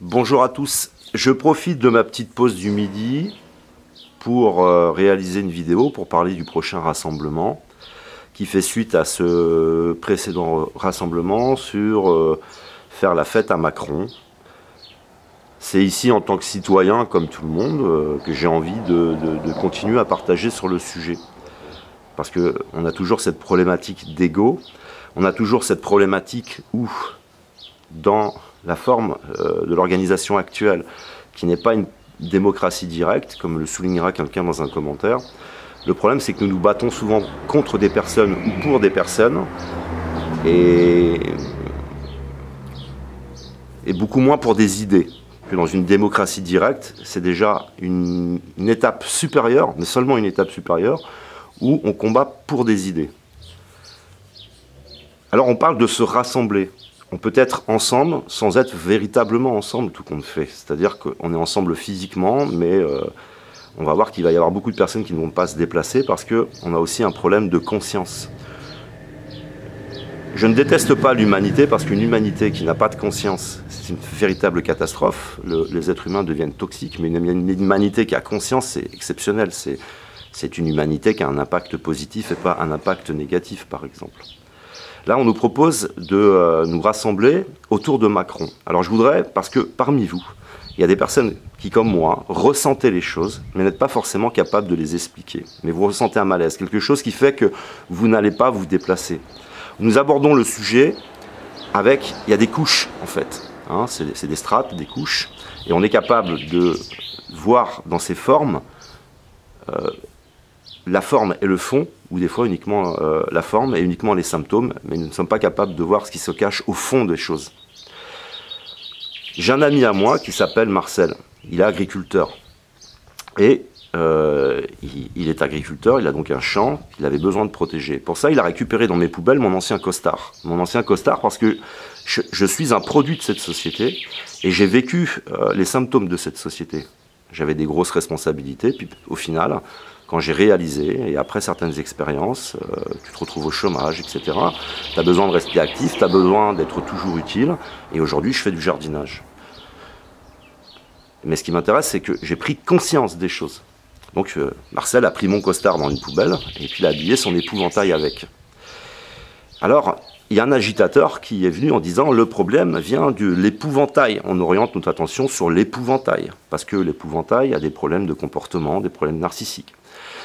Bonjour à tous, je profite de ma petite pause du midi pour réaliser une vidéo pour parler du prochain rassemblement qui fait suite à ce précédent rassemblement sur faire la fête à Macron. C'est ici en tant que citoyen, comme tout le monde, que j'ai envie de continuer à partager sur le sujet. Parce qu'on a toujours cette problématique d'ego, on a toujours cette problématique où, dans la forme de l'organisation actuelle, qui n'est pas une démocratie directe, comme le soulignera quelqu'un dans un commentaire, le problème c'est que nous nous battons souvent contre des personnes ou pour des personnes, et beaucoup moins pour des idées. Que dans une démocratie directe, c'est déjà une étape supérieure, mais seulement une étape supérieure, où on combat pour des idées. Alors on parle de se rassembler. On peut être ensemble sans être véritablement ensemble, tout compte fait. C'est-à-dire qu'on est ensemble physiquement, mais on va voir qu'il va y avoir beaucoup de personnes qui ne vont pas se déplacer parce qu'on a aussi un problème de conscience. Je ne déteste pas l'humanité parce qu'une humanité qui n'a pas de conscience, c'est une véritable catastrophe. Les êtres humains deviennent toxiques, mais une humanité qui a conscience, c'est exceptionnel. C'est une humanité qui a un impact positif et pas un impact négatif, par exemple. Là, on nous propose de nous rassembler autour de Macron. Alors je voudrais, parce que parmi vous, il y a des personnes qui, comme moi, ressentaient les choses, mais n'êtes pas forcément capables de les expliquer. Mais vous ressentez un malaise, quelque chose qui fait que vous n'allez pas vous déplacer. Nous abordons le sujet avec, il y a des couches en fait, hein, c'est des strates, des couches, et on est capable de voir dans ces formes la forme et le fond, ou des fois uniquement la forme et uniquement les symptômes, mais nous ne sommes pas capables de voir ce qui se cache au fond des choses. J'ai un ami à moi qui s'appelle Marcel, il est agriculteur, et il est agriculteur, il a donc un champ qu'il avait besoin de protéger. Pour ça, il a récupéré dans mes poubelles mon ancien costard. Mon ancien costard parce que je suis un produit de cette société et j'ai vécu les symptômes de cette société. J'avais des grosses responsabilités, puis au final, quand j'ai réalisé, et après certaines expériences, tu te retrouves au chômage, etc. Tu as besoin de rester actif, tu as besoin d'être toujours utile, et aujourd'hui je fais du jardinage. Mais ce qui m'intéresse, c'est que j'ai pris conscience des choses. Donc Marcel a pris mon costard dans une poubelle, et puis il a habillé son épouvantail avec. Alors, il y a un agitateur qui est venu en disant « le problème vient de l'épouvantail ». On oriente notre attention sur l'épouvantail, parce que l'épouvantail a des problèmes de comportement, des problèmes narcissiques.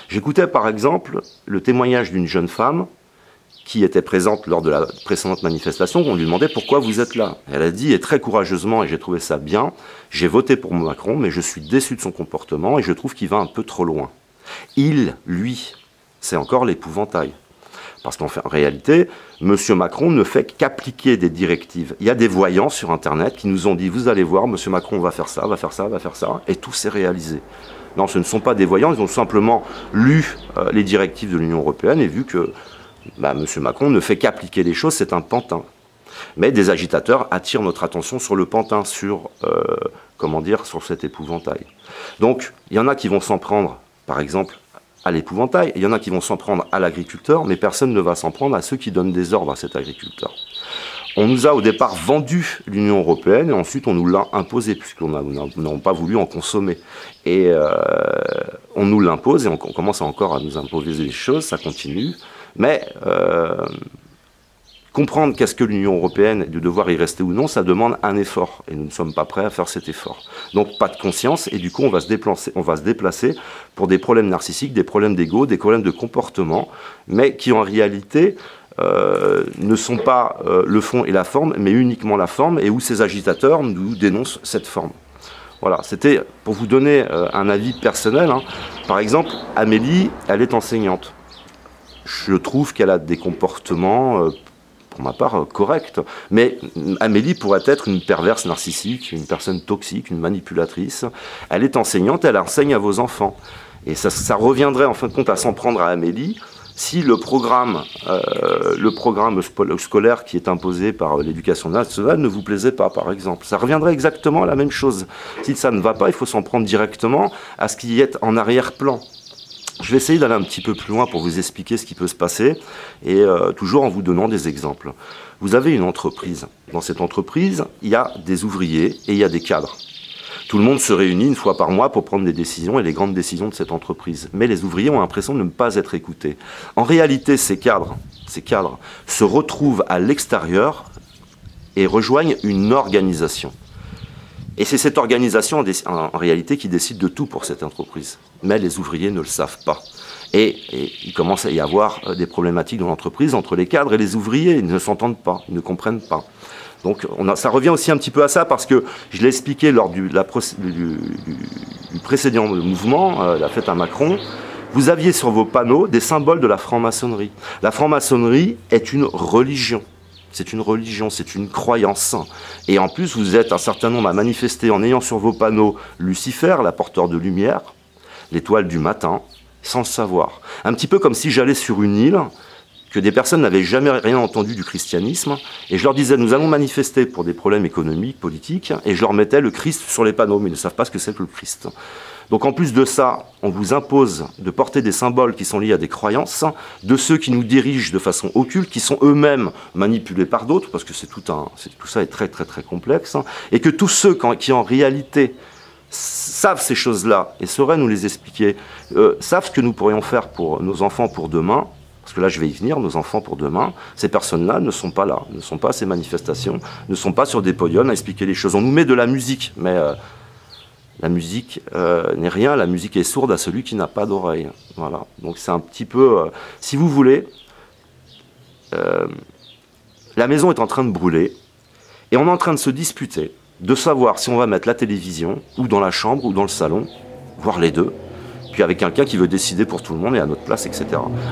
J'écoutais par exemple le témoignage d'une jeune femme qui était présente lors de la précédente manifestation. On lui demandait « pourquoi vous êtes là ?» Elle a dit, et très courageusement, et j'ai trouvé ça bien, « j'ai voté pour Macron, mais je suis déçu de son comportement et je trouve qu'il va un peu trop loin. » Il, lui, c'est encore l'épouvantail. Parce qu'en réalité, M. Macron ne fait qu'appliquer des directives. Il y a des voyants sur Internet qui nous ont dit « vous allez voir, M. Macron va faire ça, va faire ça, va faire ça », et tout s'est réalisé. Non, ce ne sont pas des voyants, ils ont simplement lu les directives de l'Union européenne et vu que M. Macron ne fait qu'appliquer les choses, c'est un pantin. Mais des agitateurs attirent notre attention sur le pantin, sur, comment dire, sur cet épouvantail. Donc, il y en a qui vont s'en prendre, par exemple, à l'épouvantail, et il y en a qui vont s'en prendre à l'agriculteur, mais personne ne va s'en prendre à ceux qui donnent des ordres à cet agriculteur. On nous a au départ vendu l'Union européenne et ensuite on nous l'a imposé puisqu'on n'a pas voulu en consommer. Et on nous l'impose et on commence encore à nous imposer des choses, ça continue. Mais comprendre qu'est-ce que l'Union européenne et de devoir y rester ou non, ça demande un effort et nous ne sommes pas prêts à faire cet effort. Donc pas de conscience et du coup on va se déplacer pour des problèmes narcissiques, des problèmes d'ego, des problèmes de comportement, mais qui en réalité ne sont pas le fond et la forme, mais uniquement la forme, et où ces agitateurs nous dénoncent cette forme. Voilà, c'était pour vous donner un avis personnel. Hein. Par exemple, Amélie, elle est enseignante. Je trouve qu'elle a des comportements, pour ma part, corrects. Mais Amélie pourrait être une perverse narcissique, une personne toxique, une manipulatrice. Elle est enseignante, elle enseigne à vos enfants. Et ça reviendrait en fin de compte à s'en prendre à Amélie, si le programme scolaire qui est imposé par l'éducation nationale ne vous plaisait pas, par exemple. Ça reviendrait exactement à la même chose. Si ça ne va pas, il faut s'en prendre directement à ce qui est en arrière-plan. Je vais essayer d'aller un petit peu plus loin pour vous expliquer ce qui peut se passer, et toujours en vous donnant des exemples. Vous avez une entreprise. Dans cette entreprise, il y a des ouvriers et il y a des cadres. Tout le monde se réunit une fois par mois pour prendre des décisions et les grandes décisions de cette entreprise. Mais les ouvriers ont l'impression de ne pas être écoutés. En réalité, ces cadres se retrouvent à l'extérieur et rejoignent une organisation. Et c'est cette organisation, en réalité, qui décide de tout pour cette entreprise. Mais les ouvriers ne le savent pas. Et il commence à y avoir des problématiques dans l'entreprise entre les cadres et les ouvriers. Ils ne s'entendent pas, ils ne comprennent pas. Donc ça revient aussi un petit peu à ça, parce que je l'ai expliqué lors du précédent mouvement, la fête à Macron. Vous aviez sur vos panneaux des symboles de la franc-maçonnerie. La franc-maçonnerie est une religion. C'est une religion, c'est une croyance. Et en plus, vous êtes un certain nombre à manifester en ayant sur vos panneaux Lucifer, l'apporteur de lumière, l'étoile du matin, sans le savoir. Un petit peu comme si j'allais sur une île, que des personnes n'avaient jamais rien entendu du christianisme, et je leur disais, nous allons manifester pour des problèmes économiques, politiques, et je leur mettais le Christ sur les panneaux, mais ils ne savent pas ce que c'est que le Christ. Donc en plus de ça, on vous impose de porter des symboles qui sont liés à des croyances, de ceux qui nous dirigent de façon occulte, qui sont eux-mêmes manipulés par d'autres, parce que tout ça est très très très complexe, et que tous ceux qui en réalité savent ces choses-là, et sauraient nous les expliquer, savent ce que nous pourrions faire pour nos enfants pour demain, parce que là je vais y venir, nos enfants pour demain, ces personnes-là ne sont pas là, ne sont pas à ces manifestations, ne sont pas sur des podiums à expliquer les choses. On nous met de la musique, mais la musique n'est rien, la musique est sourde à celui qui n'a pas d'oreille. Voilà. Donc c'est un petit peu, si vous voulez, la maison est en train de brûler, et on est en train de se disputer, de savoir si on va mettre la télévision, ou dans la chambre, ou dans le salon, voire les deux, puis avec quelqu'un qui veut décider pour tout le monde et à notre place, etc.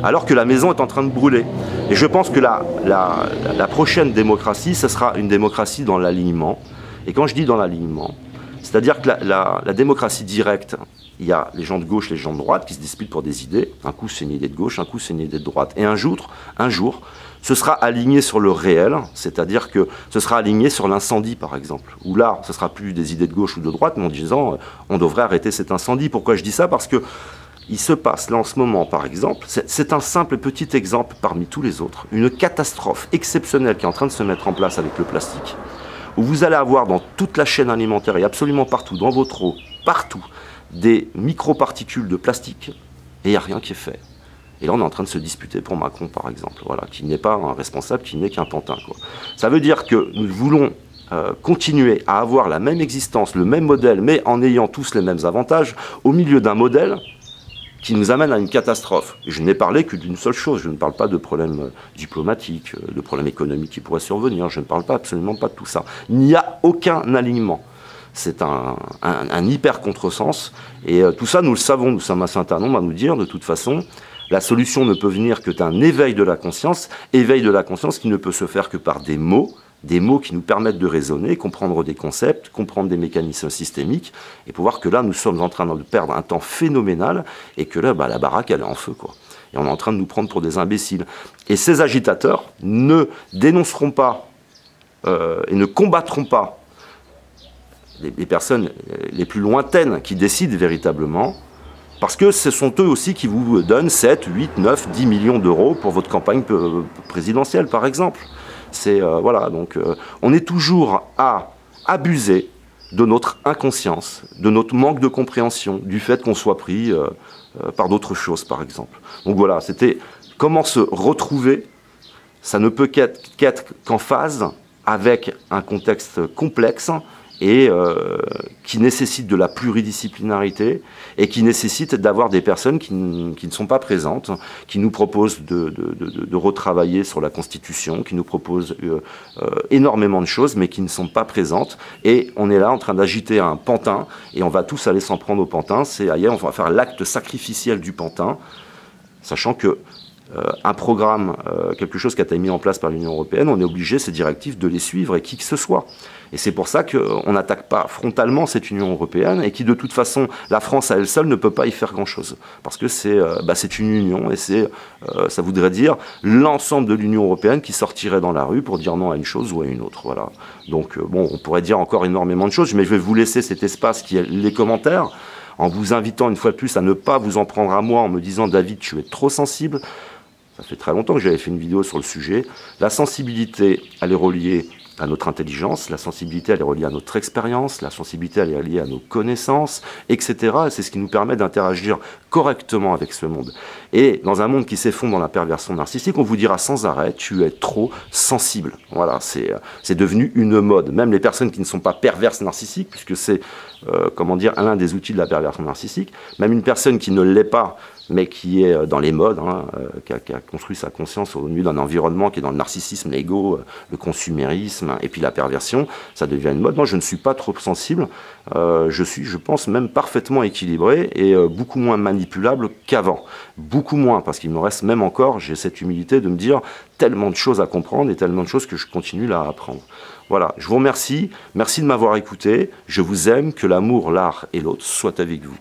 Alors que la maison est en train de brûler. Et je pense que la prochaine démocratie, ce sera une démocratie dans l'alignement. Et quand je dis dans l'alignement, c'est-à-dire que la démocratie directe, il y a les gens de gauche, les gens de droite qui se disputent pour des idées. Un coup, c'est une idée de gauche, un coup, c'est une idée de droite. Et un jour, ce sera aligné sur le réel, c'est-à-dire que ce sera aligné sur l'incendie, par exemple. Où là, ce ne sera plus des idées de gauche ou de droite, mais en disant, on devrait arrêter cet incendie. Pourquoi je dis ça? Parce que il se passe là en ce moment, par exemple, c'est un simple petit exemple parmi tous les autres, une catastrophe exceptionnelle qui est en train de se mettre en place avec le plastique, où vous allez avoir dans toute la chaîne alimentaire et absolument partout, dans votre eau, partout, des microparticules de plastique, et il n'y a rien qui est fait. Et là, on est en train de se disputer pour Macron, par exemple, voilà, qui n'est pas un responsable, qui n'est qu'un pantin, quoi. Ça veut dire que nous voulons continuer à avoir la même existence, le même modèle, mais en ayant tous les mêmes avantages, au milieu d'un modèle qui nous amène à une catastrophe. Et je n'ai parlé que d'une seule chose, je ne parle pas de problèmes diplomatiques, de problèmes économiques qui pourraient survenir, je ne parle pas absolument pas de tout ça. Il n'y a aucun alignement. C'est un hyper contresens, et tout ça, nous le savons, nous sommes un certain nombre à nous dire, de toute façon, la solution ne peut venir que d'un éveil de la conscience qui ne peut se faire que par des mots qui nous permettent de raisonner, comprendre des concepts, comprendre des mécanismes systémiques, et pour voir que là, nous sommes en train de perdre un temps phénoménal, et que là, la baraque, elle est en feu, quoi. Et on est en train de nous prendre pour des imbéciles. Et ces agitateurs ne dénonceront pas et ne combattront pas les personnes les plus lointaines qui décident véritablement, parce que ce sont eux aussi qui vous donnent 7, 8, 9, 10 millions d'euros pour votre campagne présidentielle, par exemple. Voilà, donc on est toujours à abuser de notre inconscience, de notre manque de compréhension, du fait qu'on soit pris par d'autres choses, par exemple. Donc voilà, c'était comment se retrouver, ça ne peut qu'être qu'en phase avec un contexte complexe, et qui nécessite de la pluridisciplinarité et qui nécessite d'avoir des personnes qui ne sont pas présentes, qui nous proposent de retravailler sur la Constitution, qui nous proposent énormément de choses, mais qui ne sont pas présentes. Et on est là en train d'agiter un pantin, et on va tous aller s'en prendre au pantin. Ailleurs, on va faire l'acte sacrificiel du pantin, sachant que un programme, quelque chose qui a été mis en place par l'Union européenne, on est obligé, ces directives, de les suivre, et qui que ce soit. Et c'est pour ça qu'on n'attaque pas frontalement cette Union européenne, et qui, de toute façon, la France à elle seule ne peut pas y faire grand-chose. Parce que c'est une union, et ça voudrait dire l'ensemble de l'Union européenne qui sortirait dans la rue pour dire non à une chose ou à une autre. Voilà. Donc, bon, on pourrait dire encore énormément de choses, mais je vais vous laisser cet espace qui est les commentaires. en vous invitant une fois de plus à ne pas vous en prendre à moi en me disant « David, tu es trop sensible ». Ça fait très longtemps que j'avais fait une vidéo sur le sujet. La sensibilité, elle est reliée à notre intelligence, la sensibilité, elle est reliée à notre expérience, la sensibilité, elle est reliée à nos connaissances, etc. C'est ce qui nous permet d'interagir correctement avec ce monde. Et dans un monde qui s'effondre dans la perversion narcissique, on vous dira sans arrêt, tu es trop sensible. Voilà, c'est devenu une mode. Même les personnes qui ne sont pas perverses narcissiques, puisque c'est, comment dire, l'un des outils de la perversion narcissique, même une personne qui ne l'est pas, mais qui est dans les modes, qui a construit sa conscience au milieu d'un environnement qui est dans le narcissisme, l'ego, le consumérisme et puis la perversion, ça devient une mode. Moi, je ne suis pas trop sensible, je suis, je pense, même parfaitement équilibré et beaucoup moins manipulable qu'avant. Beaucoup moins, parce qu'il me reste même encore, j'ai cette humilité de me dire tellement de choses à comprendre et tellement de choses que je continue là à apprendre. Voilà, je vous remercie, merci de m'avoir écouté, je vous aime, que l'amour, l'art et l'autre soient avec vous.